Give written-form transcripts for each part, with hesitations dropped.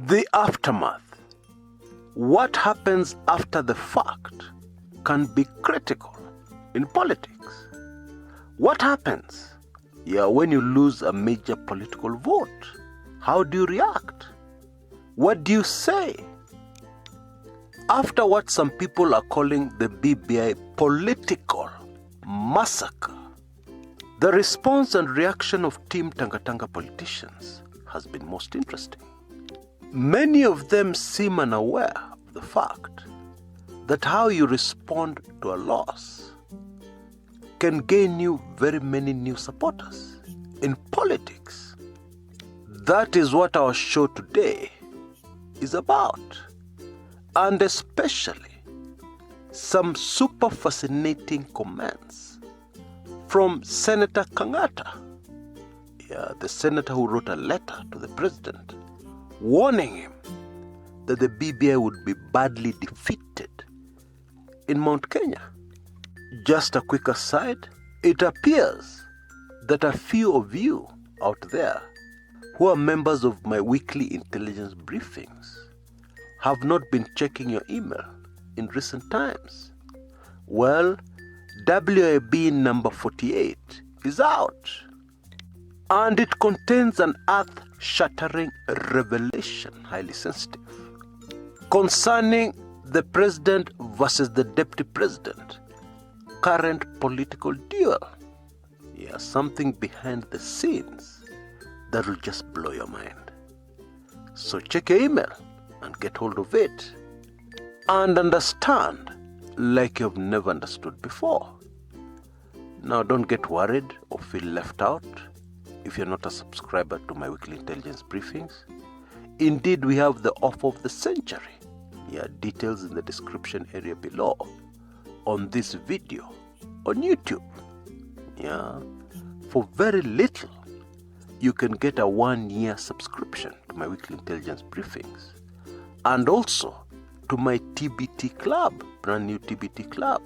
The aftermath. What happens after the fact can be critical in politics. What happens when you lose a major political vote? How do you react? What do you say? After what some people are calling the BBI political massacre, the response and reaction of Team Tanga Tanga politicians has been most interesting. Many of them seem unaware of the fact that how you respond to a loss can gain you very many new supporters in politics. That is what our show today is about, and especially some super fascinating comments from Senator Kangata, the senator who wrote a letter to the president warning him that the BBI would be badly defeated in Mount Kenya. Just a quick aside, it appears that a few of you out there who are members of my weekly intelligence briefings have not been checking your email in recent times. Well, WIB number 48 is out, and it contains an earth-shattering revelation, highly sensitive, concerning the president versus the deputy president current political duel. Something behind the scenes that will just blow your mind. So check your email and get hold of it and understand like you've never understood before. Now, don't get worried or feel left out if you're not a subscriber to my weekly intelligence briefings. Indeed, we have the offer of the century. Details in the description area below on this video on YouTube. For very little, you can get a 1-year subscription to my weekly intelligence briefings and also to my TBT club, brand new TBT club,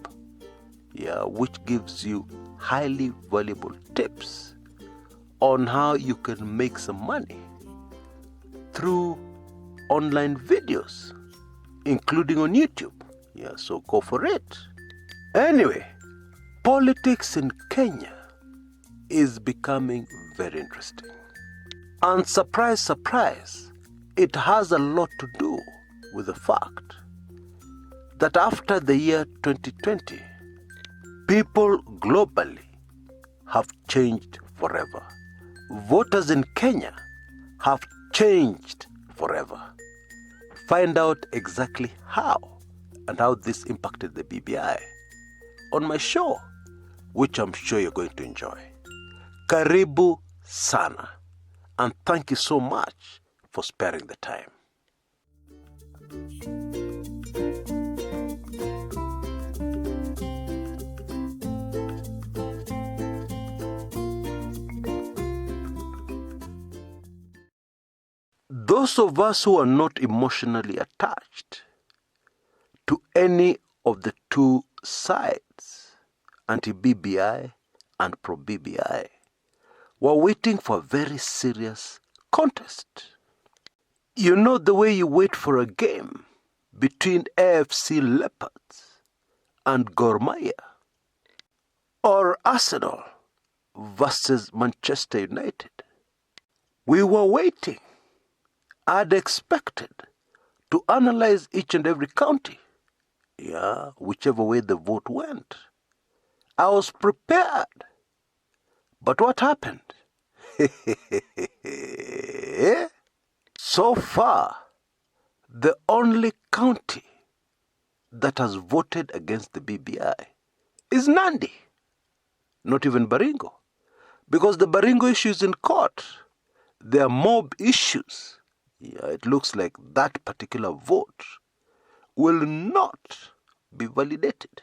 which gives you highly valuable tips on how you can make some money through online videos, including on YouTube. So go for it. Anyway, politics in Kenya is becoming very interesting. And surprise, surprise, it has a lot to do with the fact that after the year 2020, people globally have changed forever. Voters in Kenya have changed forever. Find out exactly how and how this impacted the BBI on my show, which I'm sure you're going to enjoy. Karibu sana, and thank you so much for sparing the time. Those of us who are not emotionally attached to any of the two sides, anti-BBI and pro-BBI, were waiting for a very serious contest. You know the way you wait for a game between AFC Leopards and Gor Mahia, or Arsenal versus Manchester United. We were waiting. I'd expected to analyze each and every county, whichever way the vote went. I was prepared. But what happened? So far, the only county that has voted against the BBI is Nandi, not even Baringo, because the Baringo issue is in court. There are mob issues. It looks like that particular vote will not be validated.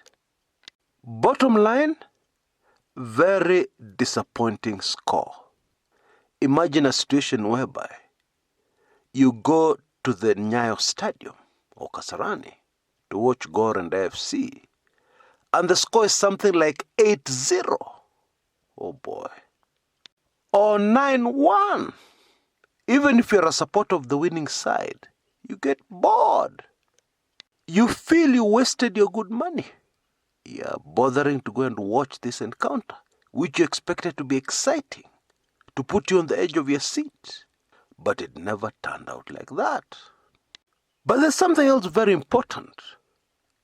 Bottom line, very disappointing score. Imagine a situation whereby you go to the Nyayo Stadium or Kasarani to watch Gor and AFC, and the score is something like 8-0. Oh boy. Or 9-1. Even if you're a supporter of the winning side, you get bored. You feel you wasted your good money. Yeah, bothering to go and watch this encounter, which you expected to be exciting, to put you on the edge of your seat. But it never turned out like that. But there's something else very important.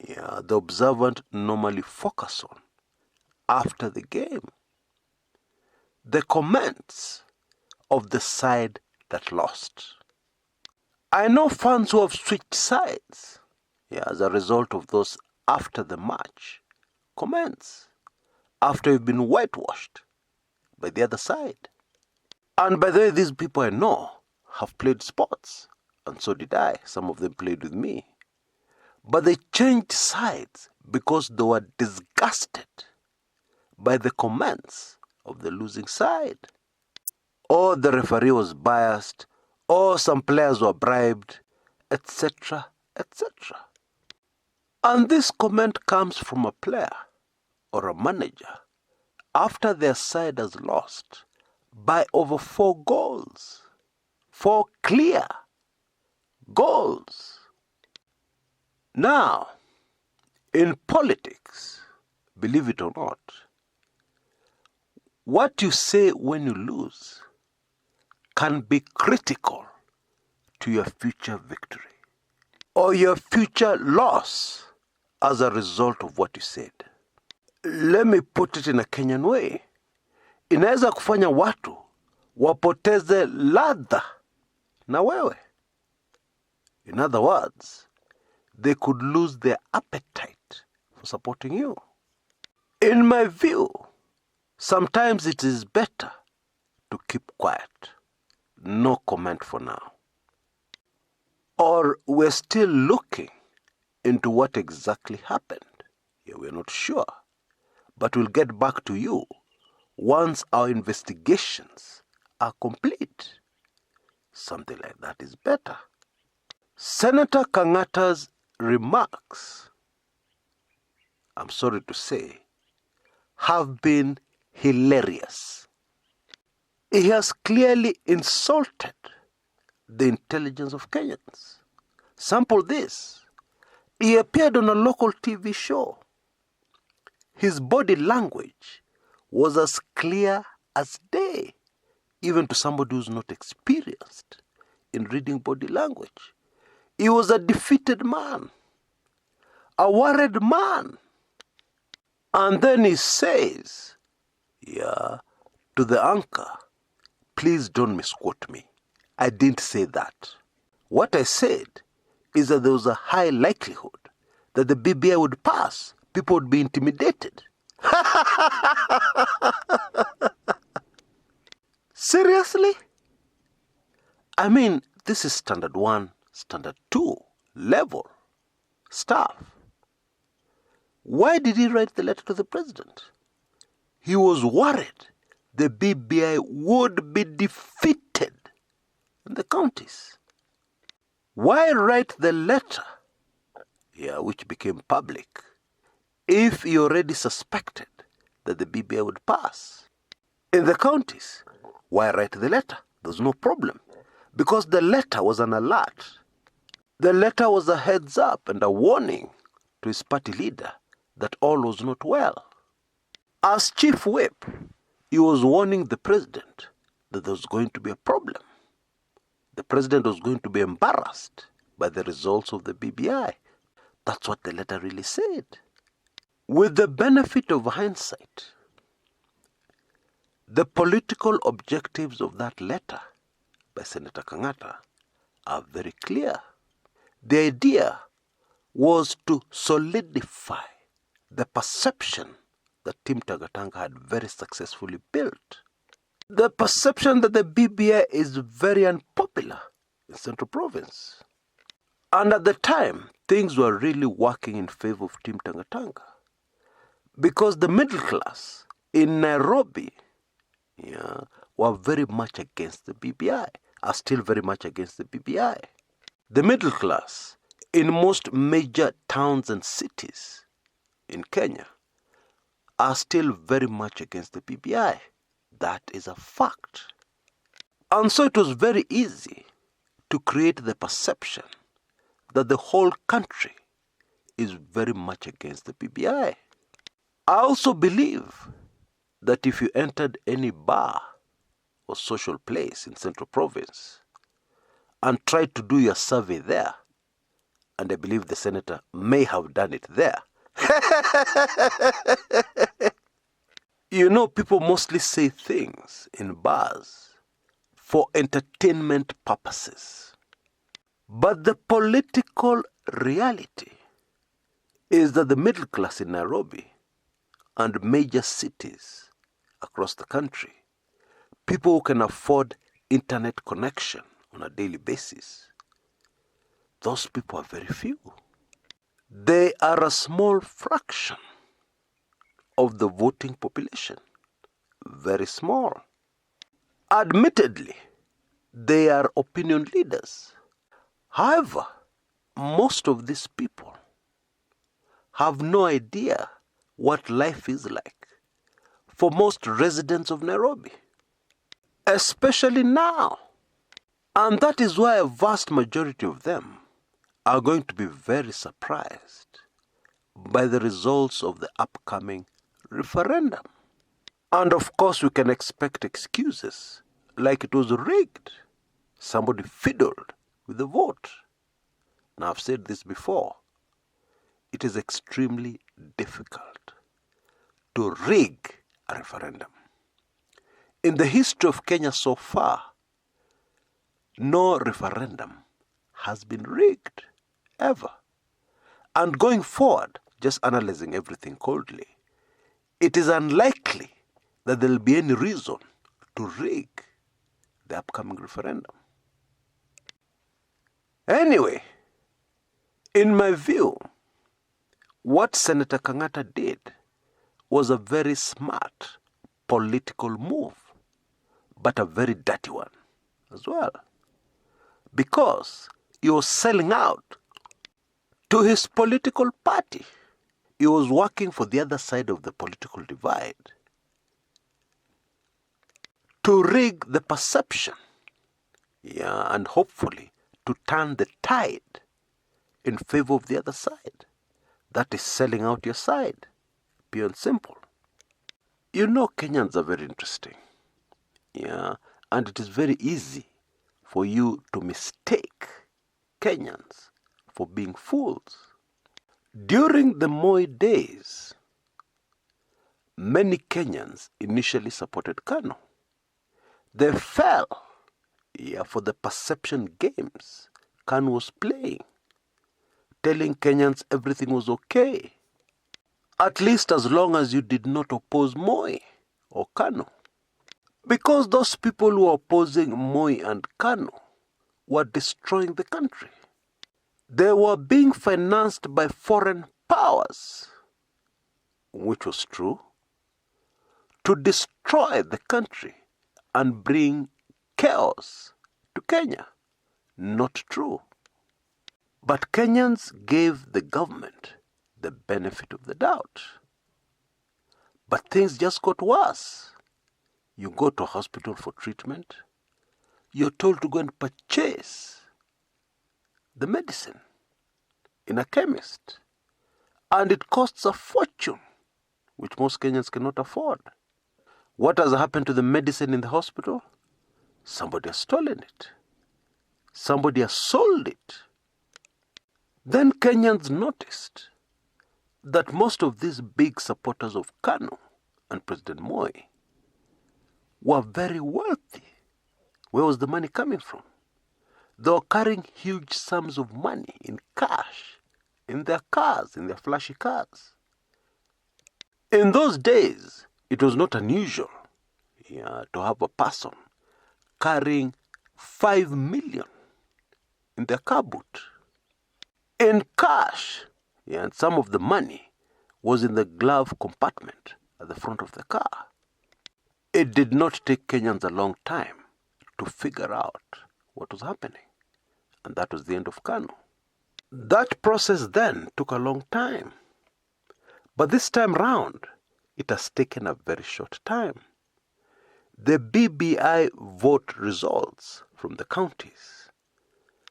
Yeah, the observant normally focus on after the game. The comments of the side that lost. I know fans who have switched sides, as a result of those after the match comments, after you've been whitewashed by the other side. And by the way, these people I know have played sports, and so did I. Some of them played with me. But they changed sides because they were disgusted by the comments of the losing side. Or the referee was biased, or some players were bribed, etc., etc. And this comment comes from a player or a manager after their side has lost by over 4 goals. 4 clear goals. Now, in politics, believe it or not, what you say when you lose can be critical to your future victory or your future loss as a result of what you said. Let me put it in a Kenyan way. Inaweza kufanya watu wapoteze ladha na wewe. In other words, they could lose their appetite for supporting you. In my view, sometimes it is better to keep quiet. No comment for now. Or we're still looking into what exactly happened. Yeah, we're not sure. But we'll get back to you once our investigations are complete. Something like that is better. Senator Kangata's remarks, I'm sorry to say, have been hilarious. He has clearly insulted the intelligence of Kenyans. Sample this. He appeared on a local TV show. His body language was as clear as day, even to somebody who's not experienced in reading body language. He was a defeated man, a worried man. And then he says, to the anchor, please don't misquote me. I didn't say that. What I said is that there was a high likelihood that the BBI would pass. People would be intimidated. Seriously? I mean, this is standard 1, standard 2 level stuff. Why did he write the letter to the president? He was worried the BBI would be defeated in the counties. Why write the letter, which became public, if he already suspected that the BBI would pass? In the counties, why write the letter? There's no problem. Because the letter was an alert. The letter was a heads up and a warning to his party leader that all was not well. As chief whip, he was warning the president that there was going to be a problem. The president was going to be embarrassed by the results of the BBI. That's what the letter really said. With the benefit of hindsight, the political objectives of that letter by Senator Kangata are very clear. The idea was to solidify the perception that Team Tanga Tanga had very successfully built. The perception that the BBI is very unpopular in Central Province. And at the time, things were really working in favor of Team Tanga Tanga. Because the middle class in Nairobi were very much against the BBI, are still very much against the BBI. The middle class in most major towns and cities in Kenya are still very much against the BBI. That is a fact. And so it was very easy to create the perception that the whole country is very much against the BBI. I also believe that if you entered any bar or social place in Central Province and tried to do your survey there, and I believe the senator may have done it there. You know, people mostly say things in bars for entertainment purposes. But the political reality is that the middle class in Nairobi and major cities across the country, people who can afford internet connection on a daily basis, those people are very few. They are a small fraction of the voting population. Very small. Admittedly, they are opinion leaders. However, most of these people have no idea what life is like for most residents of Nairobi, especially now. And that is why a vast majority of them are going to be very surprised by the results of the upcoming referendum. And of course, we can expect excuses like it was rigged. Somebody fiddled with the vote. Now, I've said this before. It is extremely difficult to rig a referendum. In the history of Kenya so far, no referendum has been rigged, ever. And going forward, just analyzing everything coldly, it is unlikely that there will be any reason to rig the upcoming referendum. Anyway, in my view, what Senator Kangata did was a very smart political move, but a very dirty one as well. Because he was selling out to his political party. He was working for the other side of the political divide to rig the perception, and hopefully to turn the tide in favor of the other side. That is selling out your side, pure and simple. You know, Kenyans are very interesting, and it is very easy for you to mistake Kenyans for being fools. During the Moi days, many Kenyans initially supported Kanu. They fell for the perception games Kanu was playing, telling Kenyans everything was okay, at least as long as you did not oppose Moi or Kanu. Because those people who were opposing Moi and Kanu were destroying the country. They were being financed by foreign powers, which was true, to destroy the country and bring chaos to Kenya. Not true. But Kenyans gave the government the benefit of the doubt. But things just got worse. You go to a hospital for treatment, you're told to go and purchase the medicine in a chemist. And it costs a fortune, which most Kenyans cannot afford. What has happened to the medicine in the hospital? Somebody has stolen it. Somebody has sold it. Then Kenyans noticed that most of these big supporters of Kanu and President Moi were very wealthy. Where was the money coming from? They were carrying huge sums of money in cash, in their cars, in their flashy cars. In those days, it was not unusual to have a person carrying 5 million in their car boot. In cash, and some of the money was in the glove compartment at the front of the car. It did not take Kenyans a long time to figure out what was happening. And that was the end of Kanu. That process then took a long time. But this time round, it has taken a very short time. The BBI vote results from the counties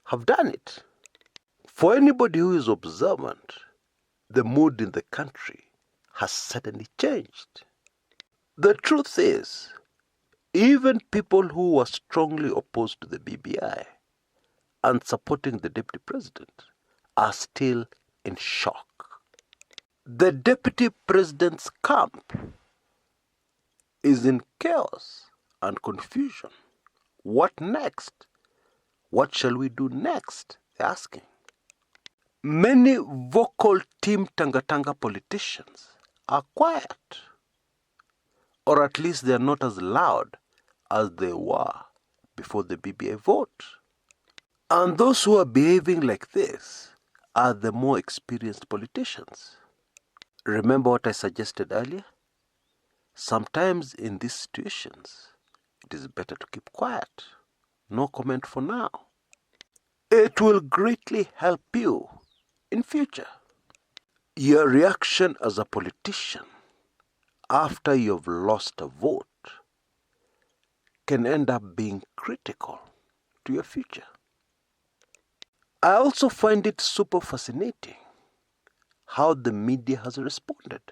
have done it. For anybody who is observant, the mood in the country has suddenly changed. The truth is, even people who were strongly opposed to the BBI and supporting the deputy president are still in shock. The deputy president's camp is in chaos and confusion. What next? What shall we do next? They're asking. Many vocal Team Tanga Tanga politicians are quiet, or at least they are not as loud as they were before the BBI vote. And those who are behaving like this are the more experienced politicians. Remember what I suggested earlier? Sometimes in these situations, it is better to keep quiet. No comment for now. It will greatly help you in future. Your reaction as a politician after you've lost a vote can end up being critical to your future. I also find it super fascinating how the media has responded.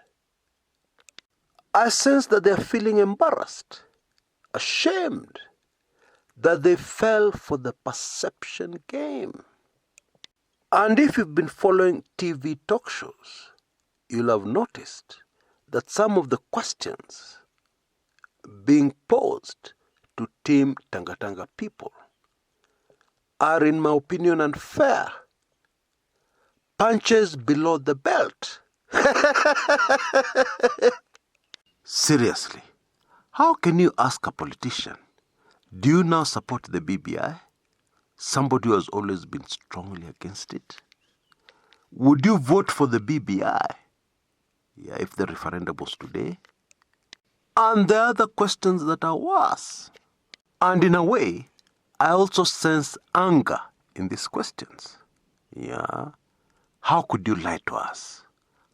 I sense that they are feeling embarrassed, ashamed, that they fell for the perception game. And if you've been following TV talk shows, you'll have noticed that some of the questions being posed to Team Tanga Tanga people are, in my opinion, unfair. Punches below the belt. Seriously, how can you ask a politician, do you now support the BBI? Somebody who has always been strongly against it. Would you vote for the BBI? Yeah, if the referendum was today. And there are other questions that are worse. And in a way, I also sense anger in these questions. Yeah. How could you lie to us?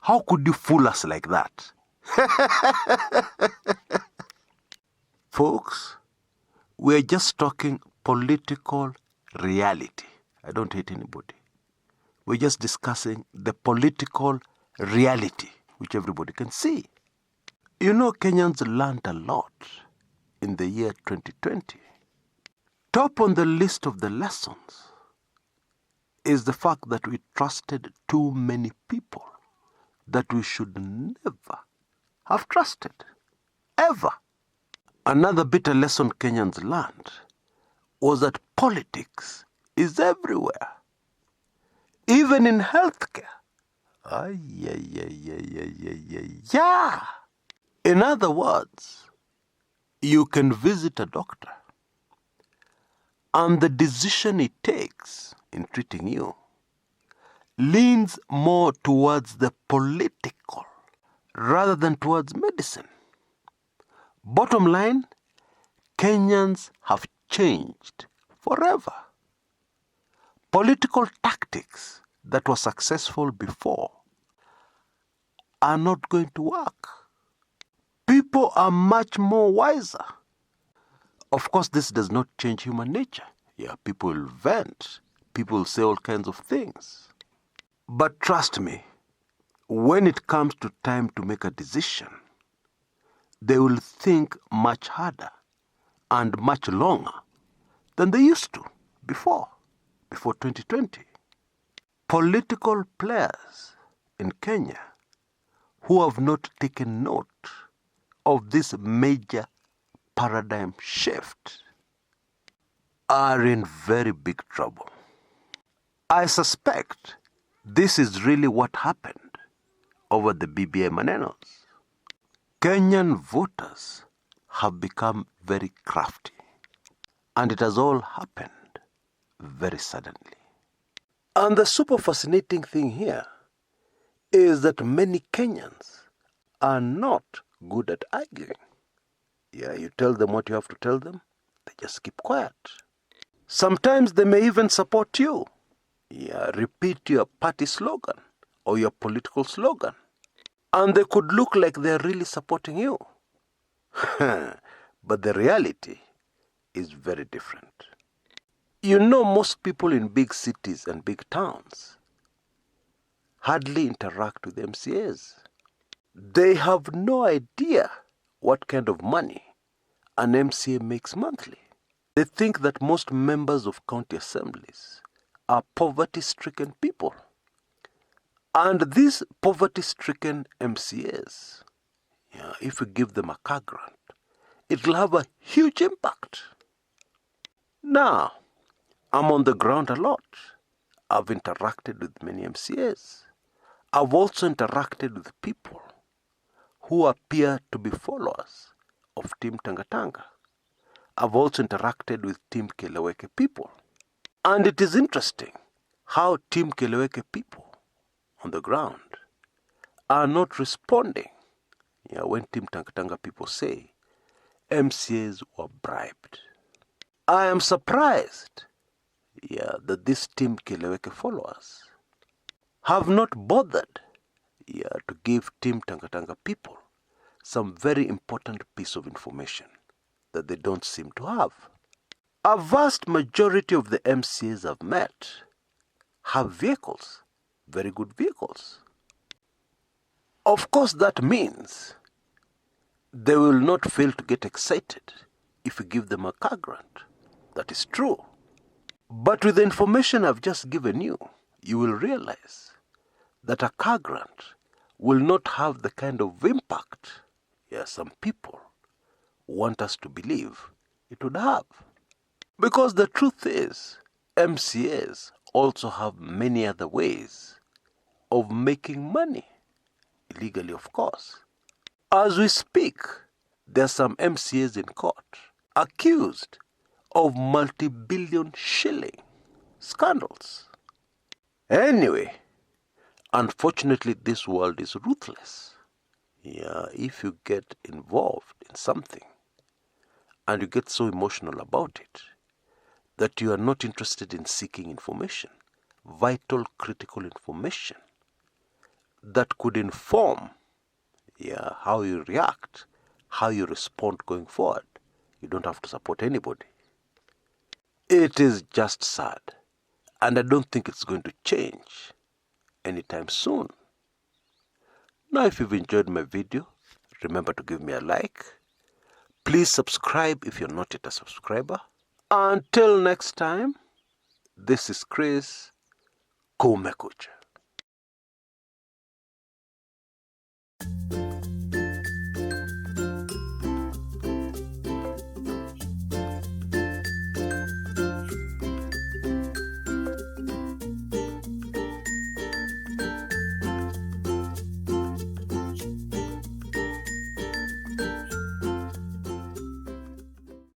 How could you fool us like that? Folks, we're just talking political reality. I don't hate anybody. We're just discussing the political reality, which everybody can see. You know, Kenyans learned a lot in the year 2020. Top on the list of the lessons is the fact that we trusted too many people that we should never have trusted, ever. Another bitter lesson Kenyans learned was that politics is everywhere, even in healthcare. Yeah. In other words, you can visit a doctor, and the decision he takes in treating you leans more towards the political rather than towards medicine. Bottom line, Kenyans have changed forever. Political tactics that were successful before are not going to work. People are much more wiser. Of course, this does not change human nature. Yeah, people will vent. People will say all kinds of things. But trust me, when it comes to time to make a decision, they will think much harder and much longer than they used to before 2020. Political players in Kenya who have not taken note of this major paradigm shift are in very big trouble. I suspect this is really what happened over the BBI manenos. Kenyan voters have become very crafty, and it has all happened very suddenly. And the super fascinating thing here is that many Kenyans are not good at arguing. Yeah, you tell them what you have to tell them, they just keep quiet. Sometimes they may even support you. Yeah, repeat your party slogan or your political slogan. And they could look like they're really supporting you. But the reality is very different. You know, most people in big cities and big towns hardly interact with MCAs. They have no idea what kind of money an MCA makes monthly. They think that most members of county assemblies are poverty-stricken people. And these poverty-stricken MCAs, if you give them a car grant, it will have a huge impact. Now, I'm on the ground a lot. I've interacted with many MCAs. I've also interacted with people who appear to be followers of Team Tanga Tanga. I've also interacted with Team Keleweke people. And it is interesting how Team Keleweke people on the ground are not responding when Team Tanga Tanga people say MCAs were bribed. I am surprised that these Team Keleweke followers have not bothered to give Team Tanga Tanga people some very important piece of information that they don't seem to have. A vast majority of the MCAs I've met have vehicles, very good vehicles. Of course, that means they will not fail to get excited if you give them a car grant. That is true. But with the information I've just given you, you will realize that a car grant will not have the kind of impact some people want us to believe it would have. Because the truth is, MCAs also have many other ways of making money, illegally of course. As we speak, there are some MCAs in court accused of multi-billion shilling scandals. Anyway, unfortunately, this world is ruthless. If you get involved in something and you get so emotional about it that you are not interested in seeking information, vital, critical information that could inform how you react, how you respond going forward, you don't have to support anybody. It is just sad, and I don't think it's going to change anytime soon. Now, if you've enjoyed my video, remember to give me a like. Please subscribe if you're not yet a subscriber. Until next time, this is Chris Kumekucha.